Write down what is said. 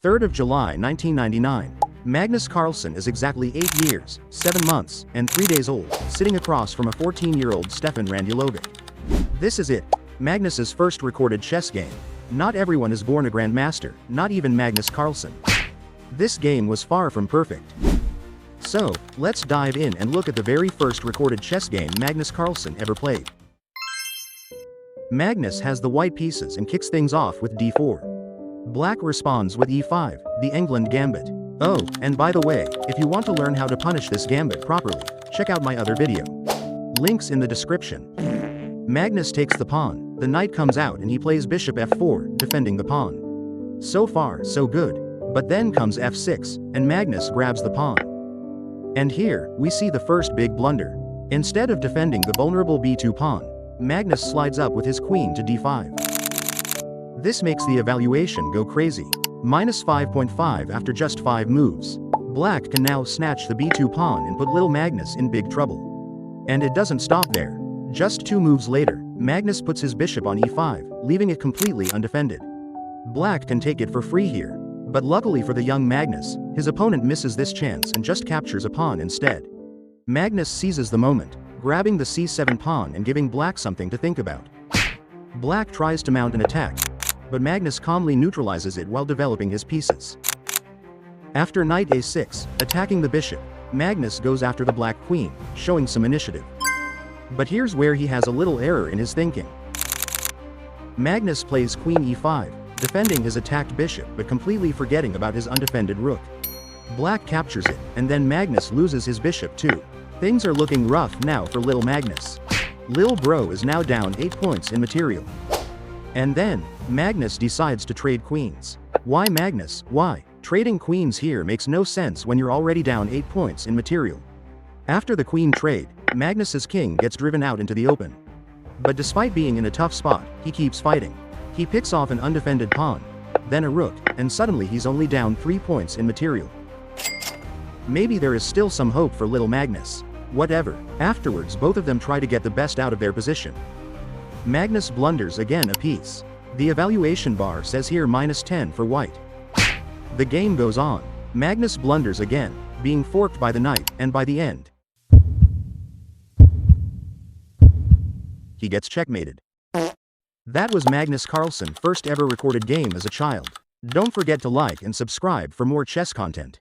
3rd of July 1999. Magnus Carlsen is exactly 8 years, 7 months, and 3 days old, sitting across from a 14-year-old Stefan Randilovic. This is it. Magnus's first recorded chess game. Not everyone is born a grandmaster, not even Magnus Carlsen. This game was far from perfect. So, let's dive in and look at the very first recorded chess game Magnus Carlsen ever played. Magnus has the white pieces and kicks things off with d4. Black responds with e5, the Englund Gambit. Oh, and by the way, if you want to learn how to punish this gambit properly, check out my other video. Links in the description. Magnus takes the pawn, the knight comes out and he plays bishop f4, defending the pawn. So far, so good. But then comes f6, and Magnus grabs the pawn. And here, we see the first big blunder. Instead of defending the vulnerable b2 pawn, Magnus slides up with his queen to d5. This makes the evaluation go crazy. Minus 5.5 after just 5 moves. Black can now snatch the b2 pawn and put little Magnus in big trouble. And it doesn't stop there. Just 2 moves later, Magnus puts his bishop on e5, leaving it completely undefended. Black can take it for free here. But luckily for the young Magnus, his opponent misses this chance and just captures a pawn instead. Magnus seizes the moment, grabbing the c7 pawn and giving Black something to think about. Black tries to mount an attack, but Magnus calmly neutralizes it while developing his pieces. After knight a6, attacking the bishop, Magnus goes after the black queen, showing some initiative. But here's where he has a little error in his thinking. Magnus plays queen e5, defending his attacked bishop but completely forgetting about his undefended rook. Black captures it, and then Magnus loses his bishop too. Things are looking rough now for Lil Magnus. Lil Bro is now down 8 points in material. And then, Magnus decides to trade queens. Why Magnus? Why? Trading queens here makes no sense when you're already down 8 points in material. After the queen trade, Magnus's king gets driven out into the open. But despite being in a tough spot, he keeps fighting. He picks off an undefended pawn, then a rook, and suddenly he's only down 3 points in material. Maybe there is still some hope for little Magnus. Whatever. Afterwards, both of them try to get the best out of their position. Magnus blunders again a piece. The evaluation bar says here minus 10 for white. The game goes on. Magnus blunders again, being forked by the knight, and by the end, he gets checkmated. That was Magnus Carlsen first ever recorded game as a child. Don't forget to like and subscribe for more chess content.